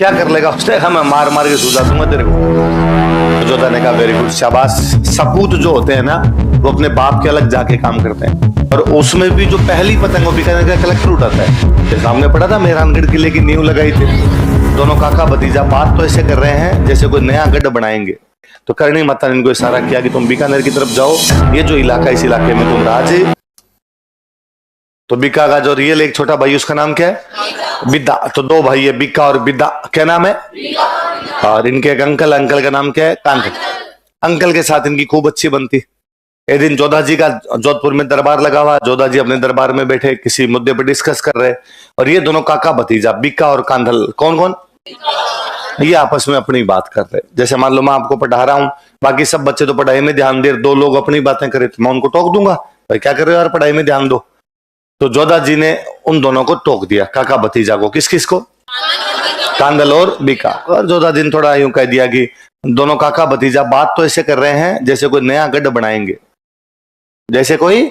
क्या कर लेगा? उसने कहा मैं मार मार के सुझा दूंगा तेरे को। जोधा ने कहा वेरी गुड, शाबाश। सपूत जो होते हैं ना, वो अपने बाप के अलग जाके काम करते हैं। और उसमें भी जो पहली पतंग वो बीकानेर का कलेक्टर उठाता है। जैसे हमने पढ़ा था मेहरानगढ़ किले की नींव लगाई थी, दोनों काका भतीजा बात तो ऐसे कर रहे हैं जैसे कोई नया गढ़ बनाएंगे। तो करणी माता ने इनको इशारा किया कि तुम बीकानेर की तरफ जाओ, ये जो इलाका, इस इलाके में तुम राज। तो बीका का जो रियल एक छोटा भाई, उसका नाम क्या है? बिद्दा। तो दो भाई है, बीका और बिद्दा। क्या नाम है? और इनके एक अंकल, अंकल का नाम क्या है? कांत। अंकल के साथ इनकी खूब अच्छी बनती। एक दिन जोधा जी का जोधपुर में दरबार लगा हुआ, जोधा जी अपने दरबार में बैठे किसी मुद्दे पर डिस्कस कर रहे, और ये दोनों काका भतीजा बीका और कांधल, कौन कौन, ये आपस में अपनी बात कर रहे। जैसे मान लो मैं आपको पढ़ा रहा हूं, बाकी सब बच्चे तो पढ़ाई में ध्यान दे, दो लोग अपनी बातें करे तो मैं उनको टोक दूंगा, भाई क्या कर रहे हो यार, पढ़ाई में ध्यान दो। तो जोधा जी ने उन दोनों को टोक दिया, काका भतीजा को। किस किस को? कांदल और बीका। और जोधा जी ने थोड़ा यूं कह दिया कि दोनों काका भतीजा बात तो ऐसे कर रहे हैं जैसे कोई नया गढ़ बनाएंगे। जैसे कोई,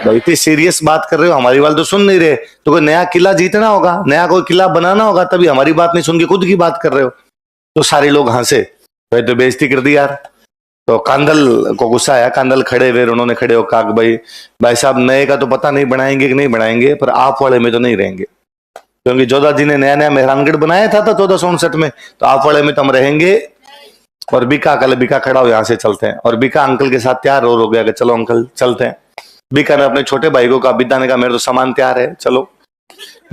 भाई इतनी सीरियस बात कर रहे हो, हमारी बात तो सुन नहीं रहे, तो कोई नया किला जीतना होगा, नया कोई किला बनाना होगा, तभी हमारी बात नहीं सुन के खुद की बात कर रहे हो। तो सारे लोग हंसे, भाई तो बेइज्जती कर दी यार। तो कांदल को गुस्सा आया, कांदल खड़े हुए, उन्होंने खड़े हो कहा भाई, भाई साहब नए का तो पता नहीं बनाएंगे कि नहीं बनाएंगे, पर आप वाले में तो नहीं रहेंगे, क्योंकि जोधा जी ने नया नया मेहरानगढ़ बनाया था 1459 में, तो आप वाले में तो हम रहेंगे। और बीका, कल बीका खड़ा हो, यहाँ से चलते हैं। और बीका अंकल के साथ तैयार हो गया कि चलो अंकल चलते हैं। बीका ने अपने छोटे भाई को कहा, बिद्दा ने कहा मेरे तो सामान तैयार है, चलो।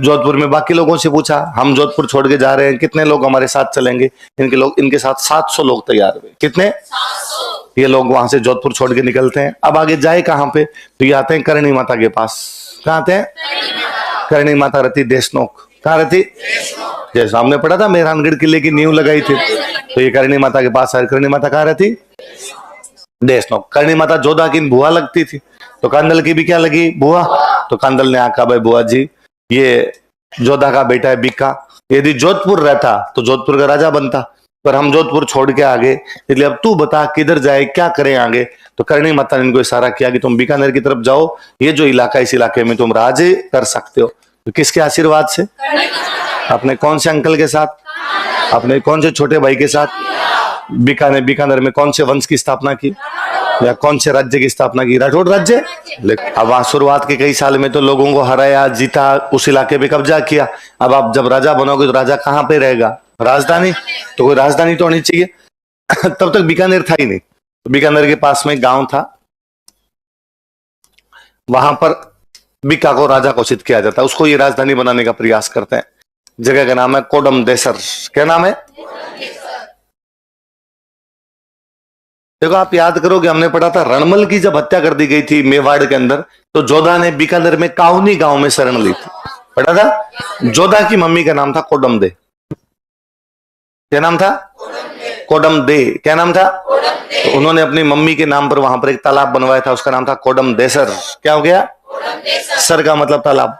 जोधपुर में बाकी लोगों से पूछा, हम जोधपुर छोड़ के जा रहे हैं, कितने लोग हमारे साथ चलेंगे? इनके साथ 700 लोग तैयार हुए। कितने? 700। ये लोग वहां से जोधपुर छोड़ के निकलते हैं। अब आगे जाए कहां पे? तो ये आते हैं करणी माता के पास। कहाँ आते हैं? करणी माता रहती देशनोक। कहाँ रहती? जैसे हमने पढ़ा था मेहरानगढ़ किले की नींव लगाई थी, तो ये करणी माता के पास आए। करणी माता कहाँ रहती? देशनोक। करणी माता जोधा की बुआ लगती थी, तो कांदल की भी क्या लगी? बुआ। तो कांदल ने आका, भाई बुआ जी, ये जोधा का बेटा है बीका, यदि जोधपुर रहता तो जोधपुर का राजा बनता, पर हम जोधपुर छोड़ के आगे, इसलिए अब तू बता किधर जाए, क्या करें आगे? तो करणी माता ने इनको इशारा किया कि तुम बीकानेर की तरफ जाओ, ये जो इलाका, इस इलाके में तुम राज कर सकते हो। तो किसके आशीर्वाद से? अपने कौन से अंकल के साथ? अपने कौन से छोटे भाई के साथ? बीकानेर में कौन से वंश की स्थापना की, या कौन से राज्य की स्थापना की? राठौड़ राज्य। अब वहां शुरुआत के कई साल में तो लोगों को हराया, जीता, उस इलाके पे कब्जा किया। अब आप जब राजा बनोगे तो राजा कहाँ पे रहेगा? राजधानी। तो कोई राजधानी तो होनी चाहिए। तब तक बीकानेर था ही नहीं। तो बीकानेर के पास में गांव था, वहां पर बीका को राजा घोषित किया जाता है, उसको ये राजधानी बनाने का प्रयास करते हैं। जगह का नाम है कोडम देसर। क्या नाम है? देखो आप याद करोगे, हमने पढ़ा था रणमल की जब हत्या कर दी गई थी मेवाड़ के अंदर, तो जोधा ने बीकानेर में काउनी गांव में शरण ली थी। पढ़ा था? जोधा की मम्मी का नाम था कोडम दे। क्या नाम था? कोडम दे। क्या नाम था? तो उन्होंने अपनी मम्मी के नाम पर वहां पर एक तालाब बनवाया था, उसका नाम था कोडम देसर। क्या हो गया? सर का मतलब तालाब,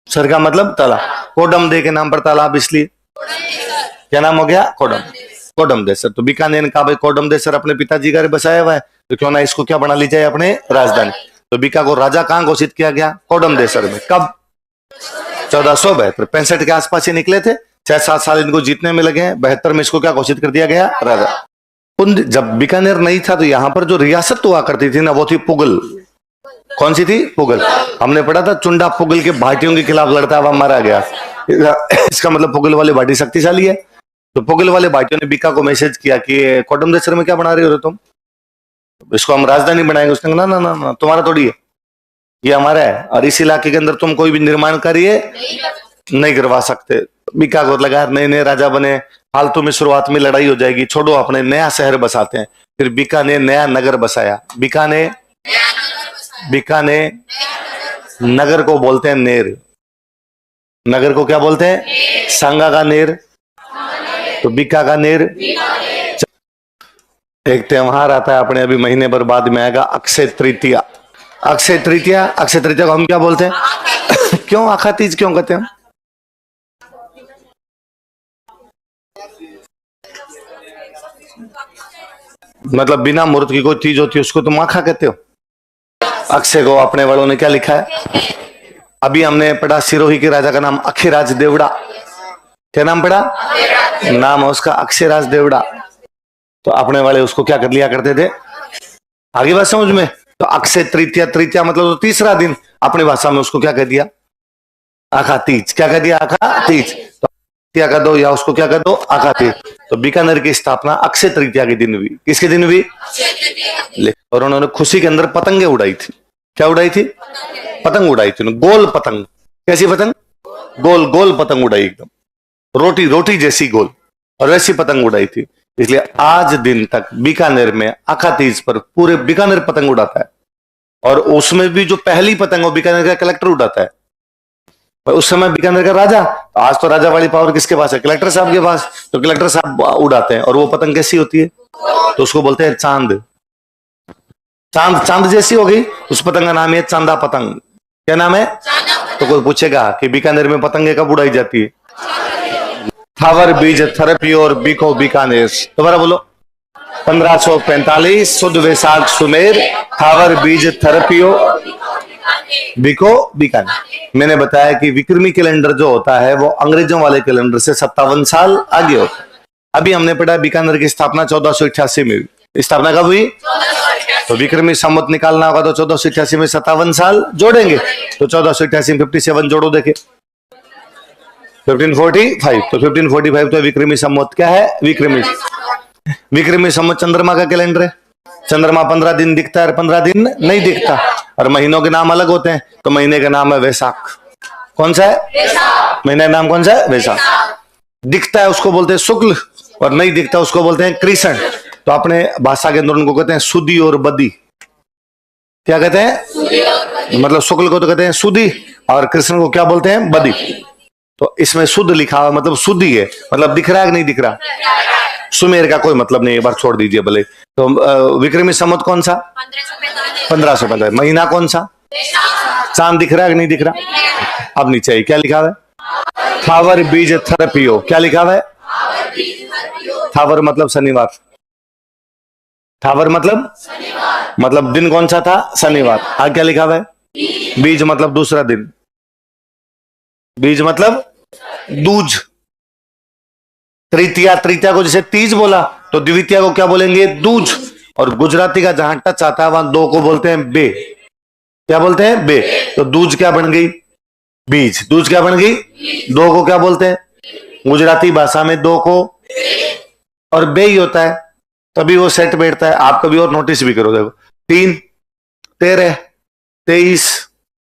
सर का मतलब तालाब, कोडम दे के नाम पर तालाब, इसलिए क्या नाम हो गया? कोडम। कोडम देसर। तो बीकानेर ने कहा भाई कोडम देसर अपने पिताजी का बसाया हुआ है, तो क्यों ना इसको क्या बना ली जाए, अपने राजधानी। तो बीका को राजा कहां घोषित किया गया? कोडम देसर में। कब? 1472 के आसपास ही निकले थे। 6-7 साल इनको जीतने में लगे हैं। 72 में इसको क्या घोषित कर दिया गया? राजा। जब बीकानेर नहीं था तो यहाँ पर जो रियासत हुआ करती थी ना, वो थी पुगल। कौन सी थी? पुगल। हमने पढ़ा था चुंडा पुगल के भाटियों के खिलाफ लड़ता हुआ मारा गया। इसका मतलब पुगल वाले भाटी शक्तिशाली है। तो पुगल वाले भाटियों ने बीका को मैसेज किया कि कोडम देसर में क्या बना रहे हो तुम, इसको हम राजधानी बनाएंगे। उसने कहा ना ना ना, तुम्हारा थोड़ी है, ये हमारा है, और इस इलाके के अंदर तुम कोई भी निर्माण कार्य नहीं करवा सकते। बीका को लगा नए नए राजा बने, फालतू में शुरुआत में लड़ाई हो जाएगी, छोड़ो अपने नया शहर बसाते हैं। फिर बीका ने नया नगर बसाया। बीका ने नगर को बोलते हैं नेर। नगर को क्या बोलते हैं? सांगा का नेर, तो बीका का नेर। एक त्योहार आता है अपने, अभी महीने भर बाद में आएगा, अक्षय तृतीया। अक्षय तृतीया, अक्षय तृतीया को हम क्या बोलते हैं? क्यों आखा तीज क्यों कहते हैं? मतलब बिना मुहूर्त की कोई तीज होती है उसको तुम आखा कहते हो। अक्षय को अपने वालों ने क्या लिखा है? अभी हमने पढ़ा सिरोही के राजा का नाम अखिराज देवड़ा। क्या नाम पड़ा? नाम है उसका अक्षराज देवड़ा। तो अपने वाले उसको क्या कर लिया करते थे, आगे बात समझ में? तो अक्षय तृतीया, तृतीया मतलब तो तीसरा दिन, अपनी भाषा में उसको क्या कह दिया? आखा तीज। क्या कह दिया? आखा तीज। तो तृतीया का दो या उसको क्या कर दो? आखा तीज। तो बीकानेर की स्थापना अक्षय तृतीया के दिन हुई। किसके दिन हुई? और उन्होंने खुशी के अंदर पतंगे उड़ाई थी। क्या उड़ाई थी? पतंग उड़ाई थी, गोल पतंग। कैसी पतंग? गोल गोल पतंग उड़ाई, एकदम रोटी रोटी जैसी गोल, और वैसी पतंग उड़ाई थी। इसलिए आज दिन तक बीकानेर में आखा तीज पर पूरे बीकानेर पतंग उड़ाता है। और उसमें भी जो पहली पतंग वो बीकानेर का कलेक्टर उड़ाता है। पर उस समय बीकानेर का राजा, आज तो राजा वाली पावर किसके पास है? कलेक्टर साहब के पास। तो कलेक्टर साहब उड़ाते हैं। और वो पतंग कैसी होती है? तो उसको बोलते हैं चांद। चांद चांद जैसी हो गई, उस पतंग का नाम है चांदा पतंग। क्या नाम है? तो कोई पूछेगा कि बीकानेर में पतंगे कब उड़ाई जाती है? थावर बीज थेरेपी और बीको बीकानेर। दोबारा बोलो। 1545 सुद वैसाख सुमेर, थावर बीज थेरेपियो बीको बीकानेर। मैंने बताया कि विक्रमी कैलेंडर जो होता है वो अंग्रेजों वाले कैलेंडर से 57 साल आगे होता है। अभी हमने पढ़ा बीकानेर की स्थापना 1488 में हुई। स्थापना कब हुई? तो विक्रमी संवत निकालना होगा तो 1488 में 57 साल जोड़ेंगे, तो 1488 में 57 जोड़ो, देखे 1545। तो 1545 तो विक्रमी संवत क्या है? विक्रमी संवत चंद्रमा का कैलेंडर है। चंद्रमा 15 दिन दिखता है और 15 दिन नहीं दिखता, और महीनों के नाम अलग होते हैं। तो महीने का नाम है वैशाख। कौन सा है? महीने का नाम कौन सा है? वैशाख। दिखता है उसको बोलते हैं शुक्ल, और नहीं दिखता उसको बोलते हैं कृष्ण। तो अपने भाषा के अंदर उनको कहते हैं सुदी और बदी। क्या कहते हैं? मतलब शुक्ल को तो कहते हैं सुदी, और कृष्ण को क्या बोलते हैं? बदी। तो इसमें शुद्ध लिखा हुआ मतलब शुद्धि है, मतलब दिख रहा है कि नहीं दिख रहा? सुमेर का कोई मतलब नहीं, एक बार छोड़ दीजिए भले। तो विक्रमी संवत कौन सा? 1545। महीना कौन सा? चांद दिख रहा है कि नहीं दिख रहा? अब नीचे क्या लिखा हुआ है? थावर बीज थेरेपियो। क्या लिखा हुआ है? थावर मतलब शनिवार। थावर मतलब दिन कौन सा था? शनिवार। आगे क्या लिखा हुआ है? बीज मतलब दूसरा दिन। बीज मतलब दूज। तृतीया, तृतीया को जैसे तीज बोला तो द्वितीया को क्या बोलेंगे? दूज। और गुजराती का जहां टच आता है वहां दो को बोलते हैं बे। क्या बोलते हैं? बे। तो दूज क्या बन गई? बीज। दूज क्या बन गई? दो को क्या बोलते हैं गुजराती भाषा में? दो को, और बे ही होता है, तभी वो सेट बैठता है। आप कभी और नोटिस भी करो, देखो 3, 13, 23,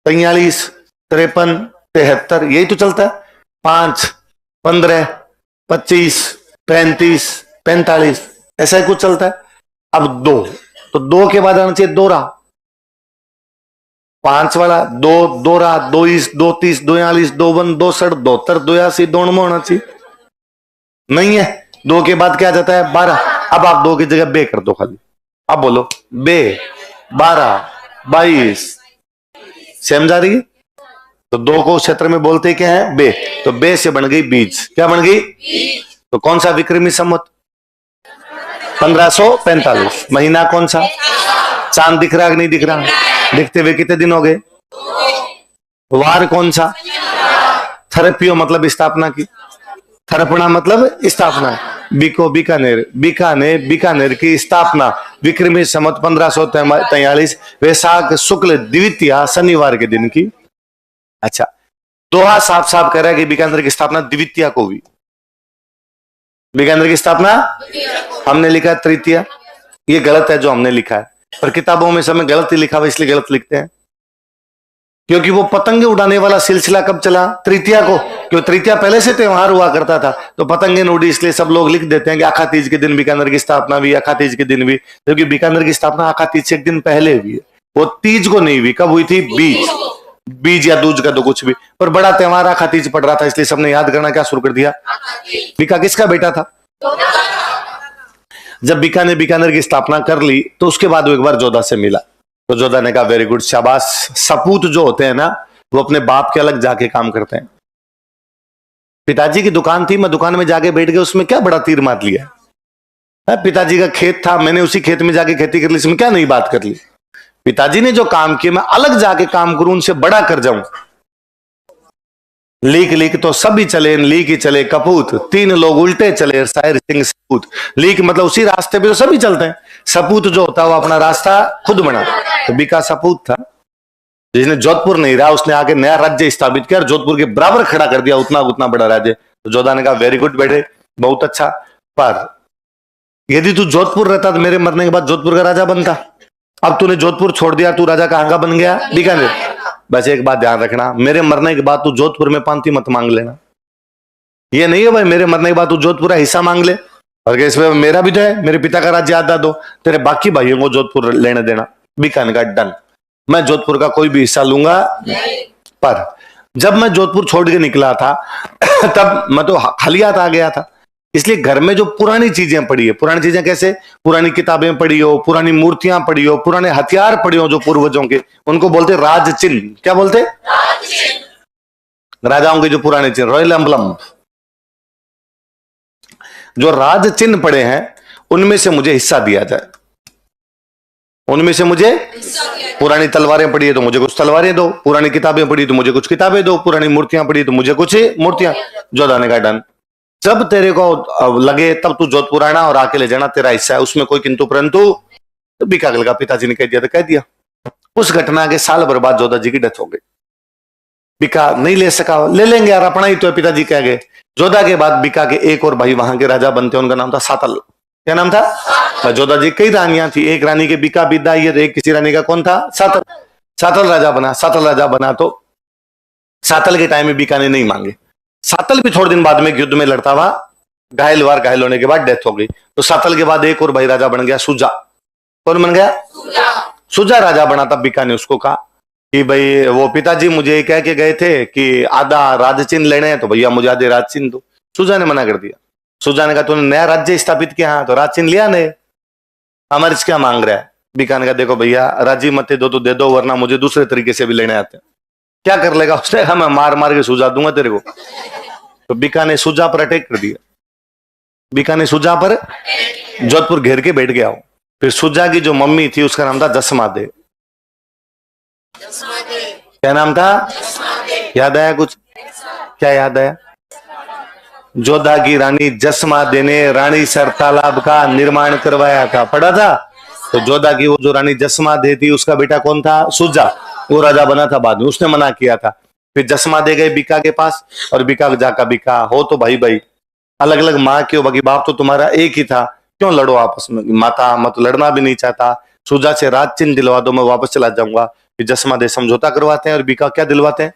43, 53, 73, यही तो चलता है। 5, 15, 25, 35, 45, ऐसा ही कुछ चलता है। अब दो, तो दो के बाद आना चाहिए दोरा। 5 वाला दो, दोरा 22, 32, 42, 52, 62, 73, 82 दोनों में होना चाहिए, नहीं है। दो के बाद क्या जाता है? 12। अब आप दो की जगह बे कर दो खाली। अब बोलो बे 12, 22, सेम जा रही है। तो दो को क्षेत्र में बोलते क्या है? बे। तो बे से बन गई बीज। क्या बन गई? तो कौन सा विक्रमी संवत? 1545। महीना कौन सा? चांद दिख रहा है कि नहीं दिख रहा? दिखते हुए कितने दिन हो गए? वार कौन सा? थेरेपियो मतलब स्थापना की। थरपना मतलब स्थापना। बीको बीकानेर, बीकानेर की स्थापना विक्रमी संवत 1543 वैशाख शुक्ल द्वितीया शनिवार के दिन की। अच्छा, दोहा साफ साफ कह रहा है कि बीकानेर की स्थापना द्वितीया को हुई। बीकानेर की स्थापना हमने लिखा है तृतीया, ये गलत है जो हमने लिखा है, पर किताबों में समय गलत ही लिखा हुआ, इसलिए गलत लिखते हैं। क्योंकि वो पतंगे उड़ाने वाला सिलसिला कब चला? तृतीया को। क्यों? तृतीया पहले से त्योहार हुआ करता था, तो पतंगे न उड़ी, इसलिए सब लोग लिख देते हैं कि आखा तीज के दिन बीकानेर की स्थापना हुई, आखा तीज के दिन हुई। क्योंकि बीकानेर की स्थापना आखा तीज से एक दिन पहले हुई है, वो तीज को नहीं हुई। कब हुई थी? बीज या दूज का तो कुछ भी, पर बड़ा त्योहार आखा तीज पड़ रहा था, इसलिए सबने याद करना क्या शुरू कर दिया? बीका किसका बेटा था? जब बीका ने बीकानेर की स्थापना कर ली तो उसके बाद वो एक बार जोधा से मिला, तो जोधा ने कहा वेरी गुड, शाबाश। सपूत जो होते हैं ना, वो अपने बाप के अलग जाके काम करते हैं। पिताजी की दुकान थी, मैं दुकान में जाके बैठ गया, उसमें क्या बड़ा तीर मार लिया? पिताजी का खेत था, मैंने उसी खेत में जाके खेती कर ली, इसमें क्या नई बात कर ली? पिताजी ने जो काम किया मैं अलग जाके काम करूं, उनसे बड़ा कर जाऊं, लीक लीक तो सभी चले, लीक ही चले कपूत, तीन लोग उल्टे चले शायर सिंह सपूत। लीक मतलब उसी रास्ते पे तो सभी चलते हैं, सपूत जो होता है वो अपना रास्ता खुद बना। तो बीका सपूत था जिसने जोधपुर नहीं रहा, उसने आके नया राज्य स्थापित किया और जोधपुर के बराबर खड़ा कर दिया, उतना उतना बड़ा राज्य। तो जोधा ने कहा वेरी गुड बेटे, बहुत अच्छा, पर यदि तू जोधपुर रहता तो मेरे मरने के बाद जोधपुर का राजा बनता। अब तूने जोधपुर छोड़ दिया, तू राजा कहां का बन गया? बीकानेर। बस एक बात ध्यान रखना, मेरे मरने के बाद तू जोधपुर में पांति मत मांग लेना। ये नहीं है भाई मेरे मरने के बाद तू जोधपुर का हिस्सा मांग ले, और इसमें मेरा भी तो है, मेरे पिता का राज्य आधा दो, तेरे बाकी भाइयों को जोधपुर लेने देना। बीकानेर का डन, मैं जोधपुर का कोई भी हिस्सा लूंगा नहीं। पर जब मैं जोधपुर छोड़ के निकला था तब मैं तो खाली हाथ आ गया था, इसलिए घर में जो पुरानी चीजें पड़ी है, पुरानी चीजें कैसे, पुरानी किताबें पड़ी हो, पुरानी मूर्तियां पड़ी हो, पुराने हथियार पड़े हो जो पूर्वजों के, उनको बोलते राज चिन्ह। क्या बोलते? राजाओं के जो पुराने चिन्ह, रॉयल एम्बलम, जो राज चिन्ह पड़े हैं उनमें से मुझे हिस्सा दिया जाए। उनमें से मुझे, पुरानी तलवारें पड़ी है तो मुझे कुछ तलवारें दो, पुरानी किताबें पड़ी तो मुझे कुछ किताबें दो, पुरानी मूर्तियां पड़ी तो मुझे कुछ मूर्तियां। जोधा ने कहा डन, जब तेरे को लगे तब तू जोधपुर आना और आके ले जाना, तेरा हिस्सा है, उसमें कोई किंतु परंतु। तो बीकानेर का पिताजी ने कह दिया तो कह दिया। उस घटना के साल भर बाद जोधा जी की डेथ हो गई। बीका नहीं ले सका, ले लेंगे यार अपना ही तो है, पिताजी कह गए। जोधा के बाद बीका के एक और भाई वहां के राजा बनते, उनका नाम था सातल। क्या नाम था? जोधा जी कई रानियां थी, एक रानी के बीका बिदा, एक किसी रानी का कौन था? सातल। सातल राजा बना, सातल राजा बना तो सातल के टाइम में बीका ने नहीं मांगे। सातल भी थोड़े दिन बाद में युद्ध में लड़ता हुआ घायल होने के बाद डेथ हो गई। तो सातल के बाद एक और भाई राजा बन गया, सुजा। कौन बन गया? सुजा राजा बना। तब बीका ने उसको कहा कि भाई वो पिताजी मुझे कह के गए थे कि आधा राज चिन्ह लेने हैं, तो भैया मुझे आधे राज चिन्ह दो। सुजा ने मना कर दिया। सुजा ने कहा तूने नया राज्य स्थापित किया तो राज चिन्ह लिया नहीं, हमारे क्या मांग रहा है? बीका ने कहा देखो भैया राजी मत दो तो दे दो, वरना मुझे दूसरे तरीके से भी लेने आते हैं। क्या कर लेगा? उसने कहा मैं मार मार के सुझा दूंगा तेरे को। तो बीका ने सुजा पर अटैक कर दिया। बीका ने सुजा पर जोधपुर घेर के बैठ गया। फिर सुजा की जो मम्मी थी उसका नाम था जसमा दे। क्या नाम था? याद आया कुछ? क्या याद आया? जोधा की रानी जसमा दे ने रानी सर तालाब का निर्माण करवाया था, पढ़ा था। तो जोधा की वो जो रानी जसमा दे थी उसका बेटा कौन था? सुजा। वो राजा बना था बाद में, उसने मना किया था। फिर जसमा दे गए बीका के पास और बीका जाका बीका हो तो भाई भाई अलग अलग माँ क्यों, बाकी बाप तो तुम्हारा एक ही था, क्यों लड़ो आपस में? माता मत लड़ना भी नहीं चाहता, सुजा से राज चिन्ह दिलवा दो, मैं वापस चला जाऊंगा। फिर जसमा दे समझौता करवाते हैं और बीका क्या दिलवाते हैं?